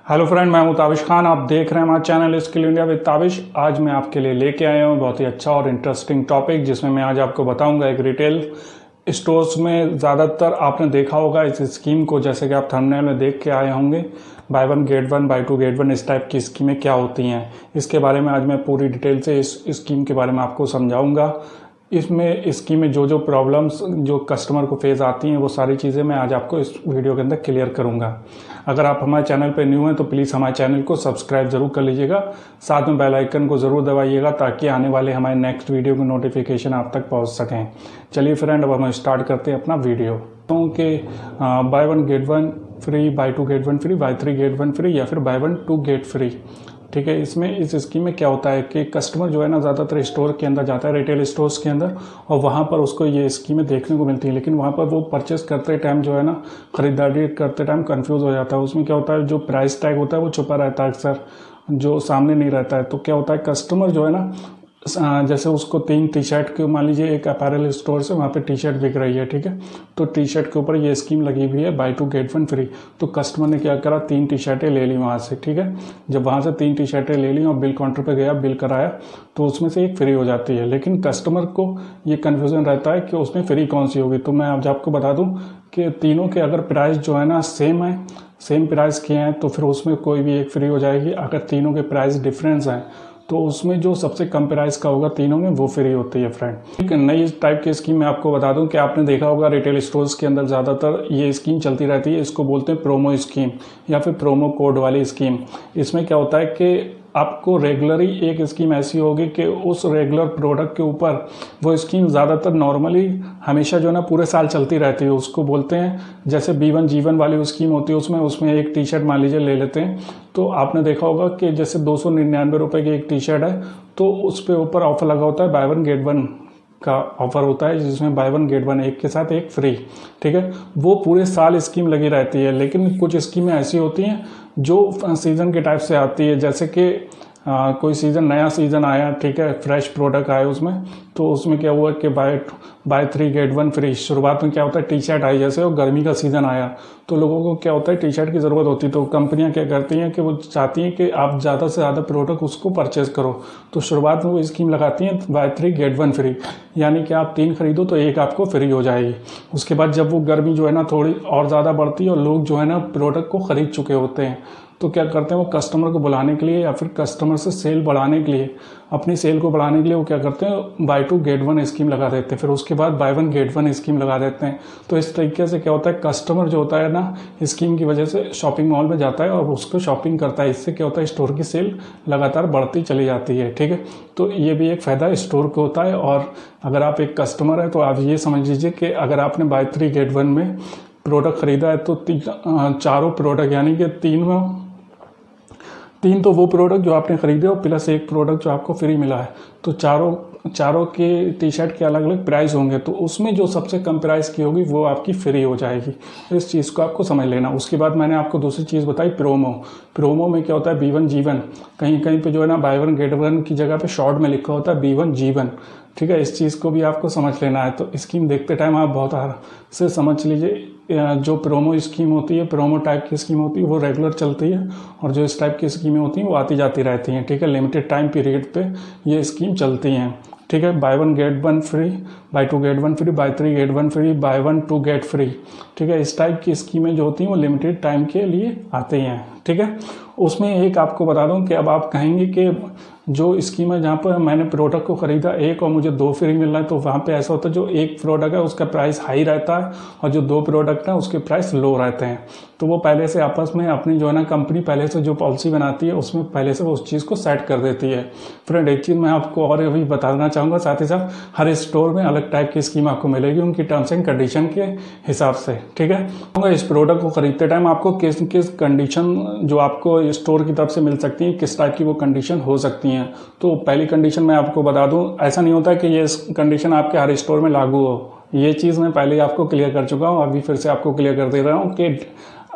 Hello friend, मैं हूं ताबिश खान। आप देख रहे हैं हमारा channel skill India with Tabish. आज मैं आपके लिए लेके आया हूं बहुत ही अच्छा और इंटरेस्टिंग टॉपिक, जिसमें मैं आज आपको बताऊंगा एक रिटेल स्टोर्स में ज़्यादातर आपने देखा होगा इस स्कीम को, जैसे कि आप थंबनेल में देख के आए होंगे, buy one get one, buy two get one, इस टाइप की स्कीमें क्या होती हैं, इसके बारे में आज मैं पूरी डिटेल से इस स्कीम के बारे में आपको समझाऊंगा। इसमें स्कीम में जो जो प्रॉब्लम्स जो कस्टमर को फेस आती हैं वो सारी चीज़ें मैं आज आपको इस वीडियो के अंदर क्लियर करूंगा। अगर आप हमारे चैनल पर न्यू हैं तो प्लीज़ हमारे चैनल को सब्सक्राइब ज़रूर कर लीजिएगा, साथ में बेल आइकन को ज़रूर दबाइएगा ताकि आने वाले हमारे नेक्स्ट वीडियो की नोटिफिकेशन आप तक पहुंच सकें। चलिए फ्रेंड, अब हम स्टार्ट करते हैं अपना वीडियो। कि buy one get one free, buy two get one free, buy three get one free, या फिर buy one two get free. ठीक है, इसमें इस स्कीम में क्या होता है कि कस्टमर जो है ना ज़्यादातर स्टोर के अंदर जाता है, रिटेल स्टोर्स के अंदर, और वहाँ पर उसको ये स्कीमें देखने को मिलती है, लेकिन वहाँ पर वो परचेस करते टाइम जो है ना, ख़रीदारी करते टाइम कंफ्यूज हो जाता है। उसमें क्या होता है, जो प्राइस टैग होता है वो छुपा रहता है, अक्सर जो सामने नहीं रहता है। तो क्या होता है, कस्टमर जो है ना, जैसे उसको 3 टी शर्ट के, मान लीजिए एक अपैरल स्टोर से वहाँ पे टी शर्ट बिक रही है, ठीक है, तो टी शर्ट के ऊपर ये स्कीम लगी हुई है buy two get one free. तो कस्टमर ने क्या करा, 3 टी शर्टें ले ली वहाँ से, ठीक है। जब वहाँ से 3 टी शर्टें ले ली और बिल काउंटर पे गया, बिल कराया, तो उसमें से एक फ्री हो जाती है। लेकिन कस्टमर को ये कन्फ्यूज़न रहता है कि उसमें फ्री कौन सी होगी। तो मैं आज आपको बता दूँ कि तीनों के अगर प्राइस जो है ना सेम है, सेम प्राइस के हैं, तो फिर उसमें कोई भी एक फ्री हो जाएगी। अगर तीनों के प्राइस डिफरेंस हैं तो उसमें जो सबसे कम प्राइस का होगा तीनों में, वो फ्री होती है फ्रेंड। एक नई टाइप की स्कीम मैं आपको बता दूं कि आपने देखा होगा रिटेल स्टोर्स के अंदर ज़्यादातर ये स्कीम चलती रहती है। इसको बोलते हैं प्रोमो स्कीम या फिर प्रोमो कोड वाली स्कीम। इसमें क्या होता है कि आपको रेगुलरली एक स्कीम ऐसी होगी कि उस रेगुलर प्रोडक्ट के ऊपर वो स्कीम ज़्यादातर नॉर्मली हमेशा जो है ना पूरे साल चलती रहती है। उसको बोलते हैं, जैसे B1 G1 वाली स्कीम होती है, उसमें एक टी शर्ट मान लीजिए ले लेते हैं, तो आपने देखा होगा कि जैसे 299 रुपये की एक टी शर्ट है, तो उस पर ऊपर ऑफर लगा होता है, बाय वन गेट वन का ऑफर होता है, जिसमें बाय वन गेट वन, एक के साथ एक फ्री, ठीक है। वो पूरे साल स्कीम लगी रहती है। लेकिन कुछ स्कीमें ऐसी होती हैं जो सीज़न के टाइप से आती है, जैसे कि कोई सीज़न, नया सीज़न आया, ठीक है, फ्रेश प्रोडक्ट आया उसमें, तो उसमें क्या हुआ कि bye three get one free. शुरुआत में क्या होता है, टी शर्ट आई, जैसे और गर्मी का सीज़न आया, तो लोगों को क्या होता है, टी शर्ट की ज़रूरत होती है। तो कंपनियां क्या करती हैं कि वो चाहती हैं कि आप ज़्यादा से ज़्यादा प्रोडक्ट उसको परचेज़ करो, तो शुरुआत में वो स्कीम लगाती हैं bye three get one free, यानी कि आप 3 खरीदो तो एक आपको फ्री हो जाएगी। उसके बाद जब वो गर्मी जो है ना थोड़ी और ज़्यादा बढ़ती है और लोग जो है ना प्रोडक्ट को ख़रीद चुके होते हैं, तो क्या करते हैं, वो कस्टमर को बुलाने के लिए या फिर कस्टमर से सेल बढ़ाने के लिए, अपनी सेल को बढ़ाने के लिए, वो क्या करते हैं, buy two get one scheme लगा देते हैं। फिर उसके बाद buy one get one scheme लगा देते हैं। तो इस तरीके से क्या होता है, कस्टमर जो होता है ना, स्कीम की वजह से शॉपिंग मॉल में जाता है और उसको शॉपिंग करता है। इससे क्या होता है, स्टोर की सेल लगातार बढ़ती चली जाती है, ठीक है। तो ये भी एक फ़ायदा स्टोर को होता है। और अगर आप एक कस्टमर हैं तो आप ये समझ लीजिए कि अगर आपने बाय थ्री गेट वन में प्रोडक्ट ख़रीदा है, तो चारों प्रोडक्ट, यानी कि 3 तो वो प्रोडक्ट जो आपने खरीदे और प्लस एक प्रोडक्ट जो आपको फ्री मिला है, तो चारों के टी शर्ट के अलग अलग प्राइस होंगे, तो उसमें जो सबसे कम प्राइस की होगी वो आपकी फ्री हो जाएगी। इस चीज़ को आपको समझ लेना। उसके बाद मैंने आपको दूसरी चीज़ बताई, प्रोमो में क्या होता है, B1 G1, कहीं कहीं पे जो है ना बाय वन गेट वन की जगह पे शॉर्ट में लिखा होता है B1 G1, ठीक है। इस चीज़ को भी आपको समझ लेना है। तो स्कीम देखते टाइम आप बहुत से समझ लीजिए, जो प्रोमो स्कीम होती है, प्रोमो टाइप की स्कीम होती है, वो रेगुलर चलती है, और जो इस टाइप की स्कीमें होती हैं वो आती जाती रहती हैं, ठीक है। लिमिटेड टाइम पीरियड पे ये स्कीम चलती हैं, ठीक है। Buy one get one free, buy two get one free, buy three get one free, buy one two get free, ठीक है। इस टाइप की स्कीमें जो होती हैं वो लिमिटेड टाइम के लिए आती हैं, ठीक है। उसमें एक आपको बता दूं कि अब आप कहेंगे कि जो स्कीम है जहाँ पर मैंने प्रोडक्ट को ख़रीदा एक और मुझे 2 फ्री मिल रहा है, तो वहाँ पे ऐसा होता है, जो एक प्रोडक्ट है उसका प्राइस हाई रहता है और जो 2 प्रोडक्ट हैं उसके प्राइस लो रहते हैं। तो वो पहले से आपस में अपनी जो है ना, कंपनी पहले से जो पॉलिसी बनाती है उसमें पहले से वो उस चीज़ को सेट कर देती है। फ्रेंड, एक चीज़ मैं आपको और अभी बताना चाहूँगा, साथ ही साथ हर स्टोर में अलग टाइप की स्कीम आपको मिलेगी, उनकी टर्म्स एंड कंडीशन के हिसाब से, ठीक है। इस प्रोडक्ट को खरीदते टाइम आपको किस किस कंडीशन जो आपको स्टोर की तरफ से मिल सकती है, किस टाइप की वो कंडीशन हो सकती हैं। तो पहली कंडीशन मैं आपको बता दूं, ऐसा नहीं होता कि ये कंडीशन आपके हर स्टोर में लागू हो, ये चीज़ मैं पहले ही आपको क्लियर कर चुका हूँ, अभी फिर से आपको क्लियर कर दे रहा हूँ कि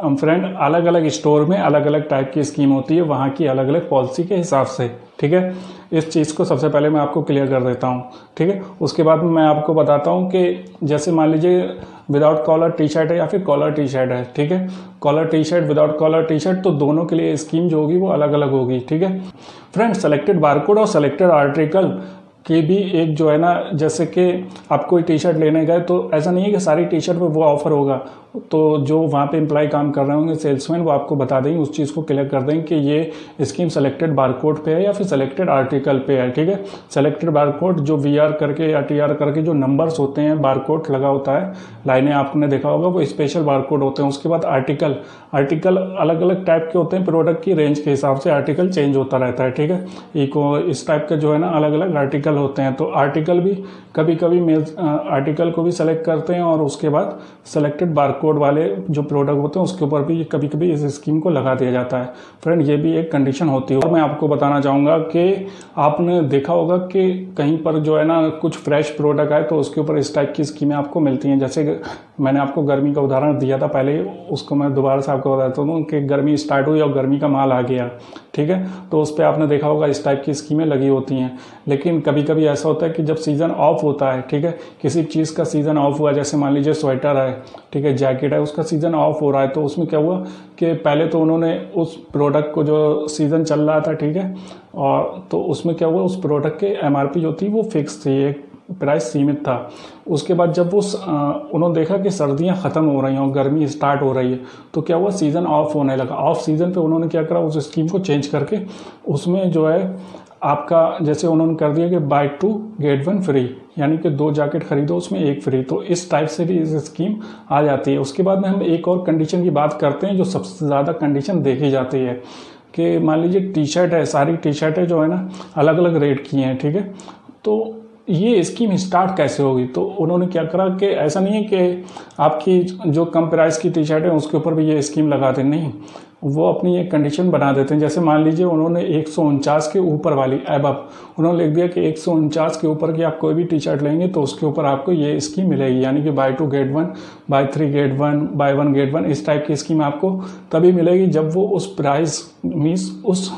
फ्रेंड अलग अलग स्टोर में अलग अलग टाइप की स्कीम होती है, वहाँ की अलग अलग पॉलिसी के हिसाब से, ठीक है। इस चीज़ को सबसे पहले मैं आपको क्लियर कर देता हूँ, ठीक है। उसके बाद मैं आपको बताता हूँ कि जैसे मान लीजिए विदाउट कॉलर टी शर्ट है या फिर कॉलर टी शर्ट है, ठीक है। Collar T shirt, without collar T shirt, तो दोनों के लिए स्कीम जो होगी वो अलग अलग होगी, ठीक है। फ्रेंड सेलेक्टेड बारकोड और सेलेक्टेड आर्टिकल की भी एक जो है ना, जैसे कि आप कोई टी शर्ट लेने गए तो ऐसा नहीं है कि सारी टी शर्ट पे वो ऑफर होगा, तो जो वहाँ पे एम्प्लॉय काम कर रहे होंगे सेल्समैन, वो आपको बता देंगे, उस चीज़ को क्लियर कर देंगे कि ये स्कीम सेलेक्टेड बारकोड पे है या फिर सेलेक्टेड आर्टिकल पे है, ठीक है। सेलेक्टेड बारकोड जो VR करके या TR करके जो नंबर्स होते हैं, बारकोड लगा होता है, लाइनें आपने देखा होगा, वो स्पेशल बारकोड होते हैं। उसके बाद आर्टिकल अलग अलग टाइप के होते हैं, प्रोडक्ट की रेंज के हिसाब से आर्टिकल चेंज होता रहता है, ठीक है। इस टाइप के जो है ना अलग अलग आर्टिकल होते हैं, तो आर्टिकल भी कभी कभी आर्टिकल को भी सेलेक्ट करते हैं और उसके बाद सेलेक्टेड बारकोड वाले जो प्रोडक्ट होते हैं उसके ऊपर भी कभी कभी इस स्कीम को लगा दिया जाता है। फ्रेंड ये भी एक कंडीशन होती है। और मैं आपको बताना चाहूँगा कि आपने देखा होगा कि कहीं पर जो है ना कुछ फ्रेश प्रोडक्ट आए तो उसके ऊपर इस टाइप की स्कीमें आपको मिलती हैं। जैसे मैंने आपको गर्मी का उदाहरण दिया था पहले, उसको मैं दोबारा से आपको बताता हूँ कि गर्मी स्टार्ट हुई और गर्मी का माल आ गया, ठीक है, तो उस पर आपने देखा होगा इस टाइप की स्कीमें लगी होती हैं। लेकिन कभी कभी ऐसा होता है कि जब सीज़न ऑफ होता है, ठीक है, किसी चीज़ का सीज़न ऑफ हुआ, जैसे मान लीजिए स्वेटर है, ठीक है, जैकेट है, उसका सीज़न ऑफ हो रहा है, तो उसमें क्या हुआ कि पहले तो उन्होंने उस प्रोडक्ट को जो सीज़न चल रहा था, ठीक है, और तो उसमें क्या हुआ, उस प्रोडक्ट के MRP जो थी वो फिक्स थी, एक प्राइस सीमित था। उसके बाद जब उन्होंने देखा कि सर्दियां ख़त्म हो रही हैं और गर्मी स्टार्ट हो रही है, तो क्या हुआ, सीज़न ऑफ होने लगा। ऑफ सीज़न पे उन्होंने क्या करा, उस स्कीम को चेंज करके उसमें जो है आपका, जैसे उन्होंने कर दिया कि बाय 2 गेट 1 फ्री, यानी कि 2 जैकेट खरीदो उसमें 1 फ्री। तो इस टाइप से भी इस स्कीम आ जाती है। उसके बाद में हम एक और कंडीशन की बात करते हैं जो सबसे ज़्यादा कंडीशन देखी जाती है, कि मान लीजिए टी शर्ट है, सारी टी शर्टें जो है ना अलग अलग रेट की हैं, ठीक है, तो ये स्कीम स्टार्ट कैसे होगी। तो उन्होंने क्या करा कि ऐसा नहीं है कि आपकी जो कम प्राइस की टी शर्ट है उसके ऊपर भी ये स्कीम लगाते, नहीं, वो अपनी एक कंडीशन बना देते हैं। जैसे मान लीजिए उन्होंने 149 के ऊपर वाली एबव उन्होंने लिख दिया कि 149 के ऊपर की आप कोई भी टी शर्ट लेंगे तो उसके ऊपर आपको ये स्कीम मिलेगी, यानी कि buy 2 get 1, buy 3 get 1, buy 1 get 1, इस टाइप की स्कीम आपको तभी मिलेगी जब वो उस प्राइस मीन्स उस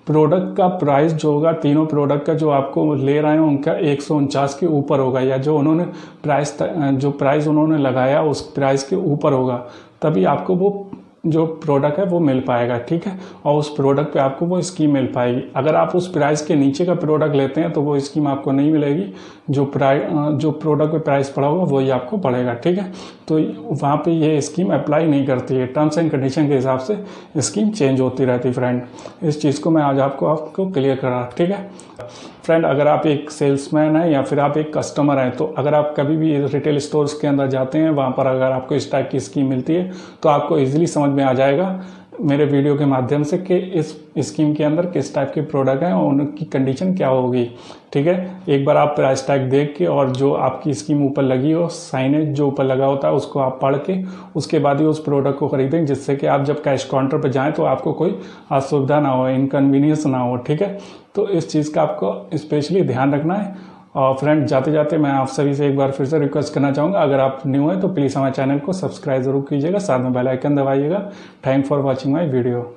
प्रोडक्ट का प्राइस जो होगा, तीनों प्रोडक्ट का जो आपको ले रहे हैं उनका 149 के ऊपर होगा, या जो उन्होंने प्राइस उन्होंने लगाया उस प्राइस के ऊपर होगा, तभी आपको वो जो प्रोडक्ट है वो मिल पाएगा, ठीक है, और उस प्रोडक्ट पे आपको वो स्कीम मिल पाएगी। अगर आप उस प्राइस के नीचे का प्रोडक्ट लेते हैं तो वो स्कीम आपको नहीं मिलेगी, जो प्रोडक्ट पे प्राइस पड़ा होगा वही आपको पड़ेगा, ठीक है। तो वहाँ पे ये स्कीम अप्लाई नहीं करती है, टर्म्स एंड कंडीशन के हिसाब से स्कीम चेंज होती रहती है। फ्रेंड इस चीज़ को मैं आज आपको क्लियर करा, ठीक है। फ्रेंड अगर आप एक सेल्समैन हैं या फिर आप एक कस्टमर हैं, तो अगर आप कभी भी रिटेल स्टोर्स के अंदर जाते हैं, वहाँ पर अगर आपको इस टाइप की स्कीम मिलती है तो आपको इजीली समझ में आ जाएगा मेरे वीडियो के माध्यम से कि इस स्कीम के अंदर किस टाइप के प्रोडक्ट हैं और उनकी कंडीशन क्या होगी, ठीक है। एक बार आप प्राइस टैग देख के और जो आपकी स्कीम ऊपर लगी हो, साइनेज जो ऊपर लगा होता है, उसको आप पढ़ के उसके बाद ही उस प्रोडक्ट को खरीदें, जिससे कि आप जब कैश काउंटर पर जाएँ तो आपको कोई असुविधा ना हो, इनकन्वीनियंस ना हो, ठीक है। तो इस चीज़ का आपको स्पेशली ध्यान रखना है। और फ्रेंड जाते जाते मैं आप सभी से एक बार फिर से रिक्वेस्ट करना चाहूँगा, अगर आप न्यू हैं तो प्लीज़ हमारे चैनल को सब्सक्राइब जरूर कीजिएगा, साथ में बेल आइकन दबाइएगा। Thank for watching my video.